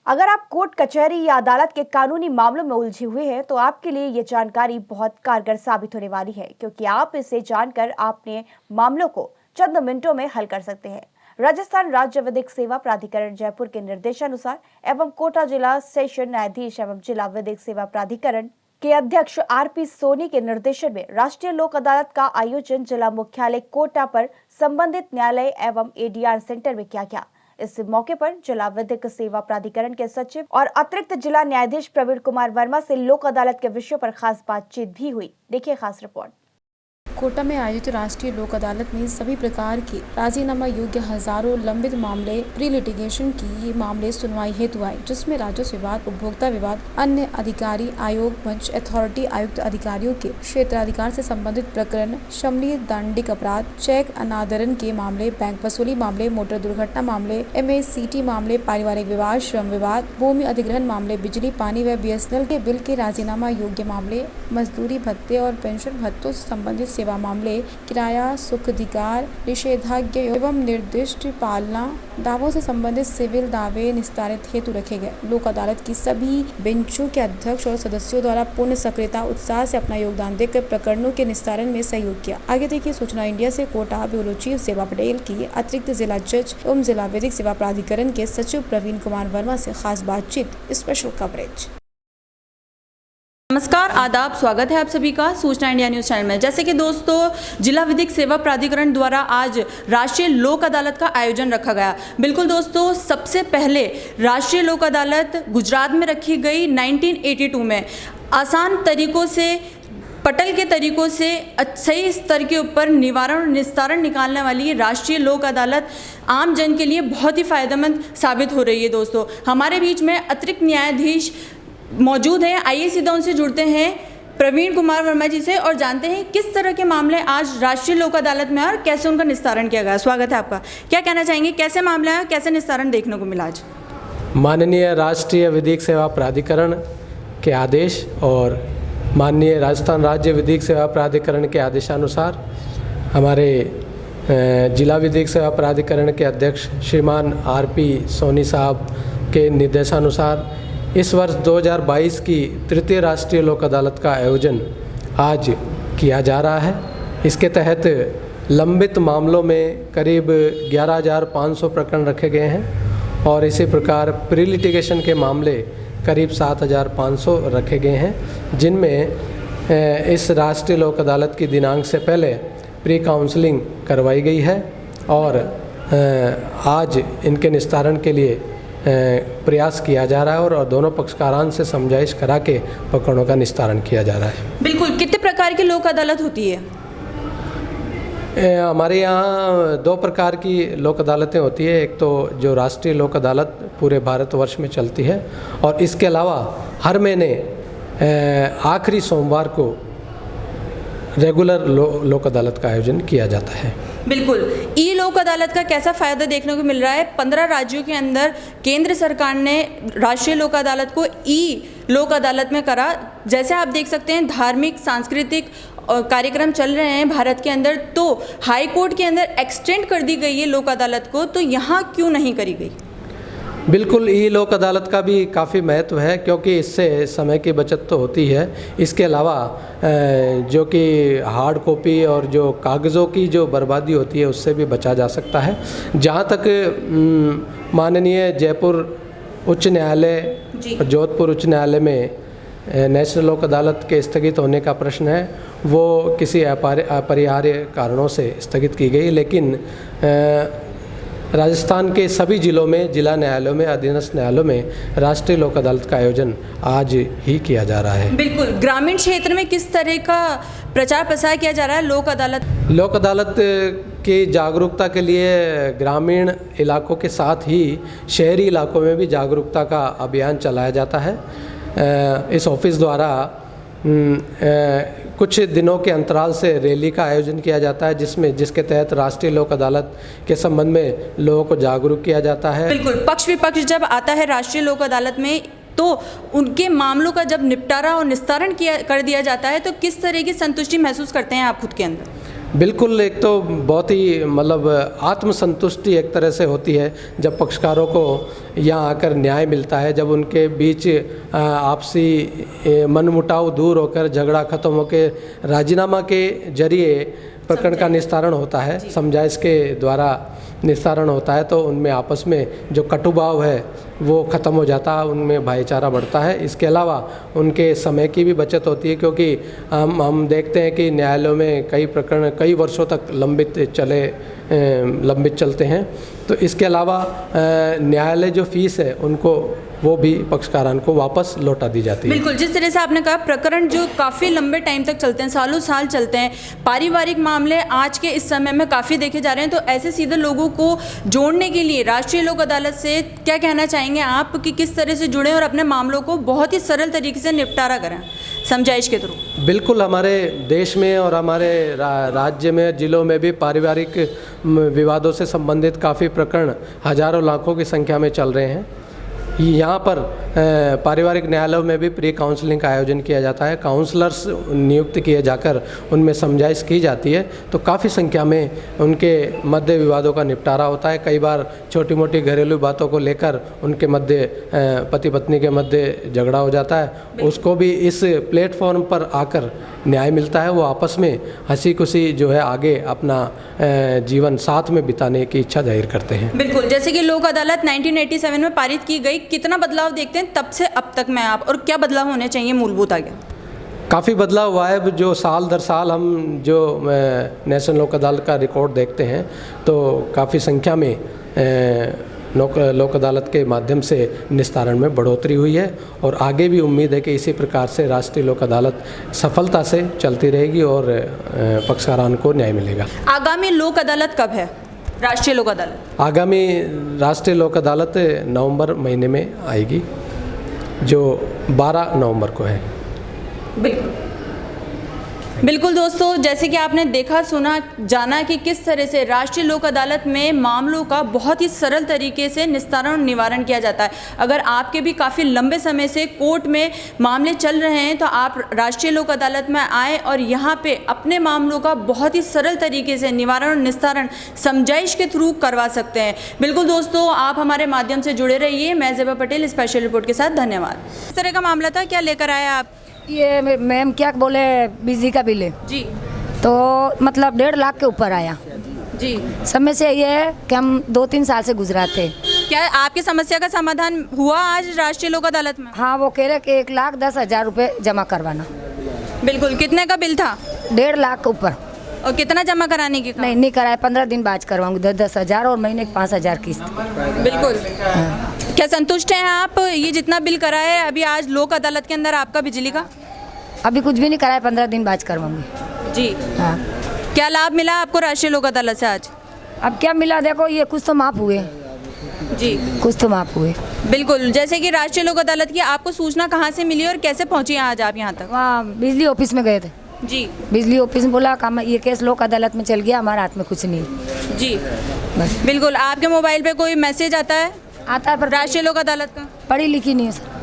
अगर आप कोर्ट कचहरी या अदालत के कानूनी मामलों में उलझे हुए हैं तो आपके लिए ये जानकारी बहुत कारगर साबित होने वाली है, क्योंकि आप इसे जानकर अपने मामलों को चंद मिनटों में हल कर सकते हैं। राजस्थान राज्य विधिक सेवा प्राधिकरण जयपुर के निर्देशानुसार एवं कोटा जिला सेशन न्यायाधीश एवं जिला विधिक सेवा प्राधिकरण के अध्यक्ष आरपी सोनी के निर्देशन में राष्ट्रीय लोक अदालत का आयोजन जिला मुख्यालय कोटा पर संबंधित न्यायालय एवं एडीआर सेंटर में किया गया। इस मौके पर जिला विधिक सेवा प्राधिकरण के सचिव और अतिरिक्त जिला न्यायाधीश प्रवीण कुमार वर्मा से लोक अदालत के विषयों पर खास बातचीत भी हुई। देखिए खास रिपोर्ट। कोटा में आयोजित राष्ट्रीय लोक अदालत में सभी प्रकार के राजीनामा योग्य हजारों लंबित मामले प्री लिटिगेशन की मामले सुनवाई हेतु आए, जिसमें राजस्व विभाग, उपभोक्ता विभाग, अन्य अधिकारी, आयोग मंच, अथॉरिटी आयुक्त अधिकारियों के क्षेत्राधिकार से संबंधित प्रकरण, शमनी दंडिक अपराध, चेक अनादरण के मामले, बैंक वसूली मामले, मोटर दुर्घटना मामले, MACT मामले, पारिवारिक विवाद, श्रम विवाद, भूमि अधिग्रहण मामले, बिजली पानी व BSNL के बिल के राजीनामा योग्य मामले, मजदूरी भत्ते और पेंशन भत्तों से संबंधित सेवा मामले, किराया सुखाधिकार निषेधाज्ञा एवं निर्दिष्ट पालना दावों से संबंधित सिविल दावे निस्तारित हेतु रखे गए। लोक अदालत की सभी बेंचों के अध्यक्ष और सदस्यों द्वारा पूर्ण सक्रियता उत्साह से अपना योगदान देकर प्रकरणों के निस्तारण में सहयोग किया। आगे देखिए सूचना इंडिया से कोटा ब्यूरो चीफ सेवा पटेल की अतिरिक्त जिला जज एवं जिला विधिक सेवा प्राधिकरण के सचिव प्रवीण कुमार वर्मा से खास बातचीत, स्पेशल कवरेज। नमस्कार, आदाब, स्वागत है आप सभी का सूचना इंडिया न्यूज़ चैनल में। जैसे कि दोस्तों, जिला विधिक सेवा प्राधिकरण द्वारा आज राष्ट्रीय लोक अदालत का आयोजन रखा गया। बिल्कुल दोस्तों, सबसे पहले राष्ट्रीय लोक अदालत गुजरात में रखी गई 1982 में। आसान तरीकों से, पटल के तरीकों से सही स्तर के ऊपर निवारण और निस्तारण निकालने वाली राष्ट्रीय लोक अदालत आम जन के लिए बहुत ही फायदेमंद साबित हो रही है। दोस्तों, हमारे बीच में अतिरिक्त न्यायाधीश मौजूद हैं। आइए सीधा उनसे जुड़ते हैं, प्रवीण कुमार वर्मा जी से, और जानते हैं किस तरह के मामले आज राष्ट्रीय लोक अदालत में और कैसे उनका निस्तारण किया गया। स्वागत है आपका। क्या कहना चाहेंगे, कैसे मामला है, कैसे निस्तारण देखने को मिला आज? माननीय राष्ट्रीय विधिक सेवा प्राधिकरण के आदेश और माननीय राजस्थान राज्य विधिक सेवा प्राधिकरण के आदेशानुसार हमारे जिला विधिक सेवा प्राधिकरण के अध्यक्ष श्रीमान आरपी सोनी साहब के निर्देशानुसार इस वर्ष 2022 की तृतीय राष्ट्रीय लोक अदालत का आयोजन आज किया जा रहा है। इसके तहत लंबित मामलों में करीब 11,500 प्रकरण रखे गए हैं और इसी प्रकार प्री लिटिगेशन के मामले करीब 7,500 रखे गए हैं, जिनमें इस राष्ट्रीय लोक अदालत की दिनांक से पहले प्री काउंसलिंग करवाई गई है और आज इनके निस्तारण के लिए प्रयास किया जा रहा है और दोनों पक्षकारान से समझाइश करा के प्रकरणों का निस्तारण किया जा रहा है। बिल्कुल, कितने प्रकार की लोक अदालत होती है? हमारे यहाँ 2 प्रकार की लोक अदालतें होती है। एक तो जो राष्ट्रीय लोक अदालत पूरे भारतवर्ष में चलती है और इसके अलावा हर महीने आखिरी सोमवार को रेगुलर लोक अदालत का आयोजन किया जाता है। बिल्कुल, ई लोक अदालत का कैसा फ़ायदा देखने को मिल रहा है? 15 राज्यों के अंदर केंद्र सरकार ने राष्ट्रीय लोक अदालत को ई लोक अदालत में करा। जैसे आप देख सकते हैं, धार्मिक सांस्कृतिक कार्यक्रम चल रहे हैं भारत के अंदर, तो हाई कोर्ट के अंदर एक्सटेंड कर दी गई है लोक अदालत को, तो यहाँ क्यों नहीं करी गई? बिल्कुल, ई लोक अदालत का भी काफ़ी महत्व है, क्योंकि इससे समय की बचत तो होती है। इसके अलावा जो कि हार्ड कॉपी और जो कागज़ों की जो बर्बादी होती है उससे भी बचा जा सकता है। जहाँ तक माननीय जयपुर उच्च न्यायालय, जोधपुर उच्च न्यायालय में नेशनल लोक अदालत के स्थगित होने का प्रश्न है, वो किसी अपरिहार्य कारणों से स्थगित की गई, लेकिन राजस्थान के सभी जिलों में, जिला न्यायालयों में, अधीनस्थ न्यायालयों में राष्ट्रीय लोक अदालत का आयोजन आज ही किया जा रहा है। बिल्कुल, ग्रामीण क्षेत्र में किस तरह का प्रचार प्रसार किया जा रहा है लोक अदालत? लोक अदालत की जागरूकता के लिए ग्रामीण इलाकों के साथ ही शहरी इलाकों में भी जागरूकता का अभियान चलाया जाता है। इस ऑफिस द्वारा कुछ दिनों के अंतराल से रैली का आयोजन किया जाता है, जिसके तहत राष्ट्रीय लोक अदालत के संबंध में लोगों को जागरूक किया जाता है। बिल्कुल, पक्ष विपक्ष जब आता है राष्ट्रीय लोक अदालत में, तो उनके मामलों का जब निपटारा और निस्तारण कर दिया जाता है, तो किस तरह की संतुष्टि महसूस करते हैं आप खुद के अंदर? बिल्कुल, एक तो बहुत ही मतलब आत्मसंतुष्टि एक तरह से होती है जब पक्षकारों को यहाँ आकर न्याय मिलता है, जब उनके बीच आपसी मनमुटाव दूर होकर झगड़ा खत्म होकर राजीनामा के जरिए प्रकरण का निस्तारण होता है, समझाइश के द्वारा निस्तारण होता है, तो उनमें आपस में जो कटुभाव है वो ख़त्म हो जाता है, उनमें भाईचारा बढ़ता है। इसके अलावा उनके समय की भी बचत होती है, क्योंकि हम देखते हैं कि न्यायालयों में कई प्रकरण कई वर्षों तक लंबित चलते हैं। तो इसके अलावा न्यायालय जो फीस है उनको वो भी पक्षकारान को वापस लौटा दी जाती है। बिल्कुल, जिस तरह से आपने कहा प्रकरण जो काफ़ी लंबे टाइम तक चलते हैं, सालों साल चलते हैं, पारिवारिक मामले आज के इस समय में काफ़ी देखे जा रहे हैं, तो ऐसे सीधे लोगों को जोड़ने के लिए राष्ट्रीय लोक अदालत से क्या कहना चाहेंगे आप कि किस तरह से जुड़ें और अपने मामलों को बहुत ही सरल तरीके से निपटारा करें समझाइश के थ्रू? बिल्कुल, हमारे देश में और हमारे राज्य में जिलों में भी पारिवारिक विवादों से संबंधित काफ़ी प्रकरण हजारों लाखों की संख्या में चल रहे हैं। यहाँ पर पारिवारिक न्यायालयों में भी प्री काउंसलिंग का आयोजन किया जाता है, काउंसलर्स नियुक्त किए जाकर उनमें समझाइश की जाती है, तो काफ़ी संख्या में उनके मध्य विवादों का निपटारा होता है। कई बार छोटी मोटी घरेलू बातों को लेकर उनके मध्य पति पत्नी के मध्य झगड़ा हो जाता है, उसको भी इस प्लेटफॉर्म पर आकर न्याय मिलता है, वो आपस में हंसी खुशी जो है आगे अपना जीवन साथ में बिताने की इच्छा जाहिर करते हैं। बिल्कुल, जैसे कि लोक अदालत 1987 में पारित की गई, कितना बदलाव देखते हैं तब से अब तक में आप, और क्या बदलाव होने चाहिए मूलभूत आगे? काफ़ी बदलाव हुआ है, जो साल दर साल हम जो नेशनल लोक अदालत का रिकॉर्ड देखते हैं तो काफ़ी संख्या में लोक अदालत के माध्यम से निस्तारण में बढ़ोतरी हुई है, और आगे भी उम्मीद है कि इसी प्रकार से राष्ट्रीय लोक अदालत सफलता से चलती रहेगी और पक्षकारान को न्याय मिलेगा। आगामी लोक अदालत कब है, राष्ट्रीय लोक अदालत? आगामी राष्ट्रीय लोक अदालत नवंबर महीने में आएगी, जो 12 नवंबर को है। बिल्कुल बिल्कुल दोस्तों, जैसे कि आपने देखा सुना जाना कि किस तरह से राष्ट्रीय लोक अदालत में मामलों का बहुत ही सरल तरीके से निस्तारण और निवारण किया जाता है। अगर आपके भी काफ़ी लंबे समय से कोर्ट में मामले चल रहे हैं तो आप राष्ट्रीय लोक अदालत में आएँ और यहाँ पे अपने मामलों का बहुत ही सरल तरीके से निवारण और निस्तारण समझाइश के थ्रू करवा सकते हैं। बिल्कुल दोस्तों, आप हमारे माध्यम से जुड़े रहिए। मैं ज़ेबा पटेल स्पेशल रिपोर्ट के साथ, धन्यवाद। इस तरह का मामला था, क्या लेकर आए आप? ये मैम क्या बोले, बिजली का बिल है जी, तो मतलब 1.5 लाख के ऊपर आया जी। समय से ये है कि हम 2-3 साल से गुजराते। क्या आपकी समस्या का समाधान हुआ आज राष्ट्रीय लोक अदालत में? हाँ, वो कह रहे कि 1,10,000 रुपये जमा करवाना। बिल्कुल, कितने का बिल था? 1.5 लाख के ऊपर। और कितना जमा कराने की? नहीं कराया, 15 दिन बाद करवाऊंगी, 10,000 और महीने 5,000 किस्त। बिल्कुल। क्या संतुष्ट हैं आप? ये जितना बिल कराया है अभी आज लोक अदालत के अंदर आपका बिजली का? अभी कुछ भी नहीं कराया, 15 दिन बाद करवाऊंगी जी। हाँ। क्या लाभ मिला आपको राष्ट्रीय लोक अदालत से आज? अब क्या मिला, देखो ये कुछ तो माफ हुए जी, कुछ तो माफ हुए। बिल्कुल, जैसे कि राष्ट्रीय लोक अदालत की आपको सूचना कहाँ से मिली और कैसे पहुँची आज आप यहाँ तक? वहाँ बिजली ऑफिस में गए थे जी। बिजली ऑफिस में बोला काम ये केस लोक अदालत में चल गया, हमारे हाथ में कुछ नहीं जी। बस। बिल्कुल, आपके मोबाइल पे कोई मैसेज आता है? आता है पर राष्ट्रीय लोक अदालत का? पढ़ी लिखी नहीं है सर।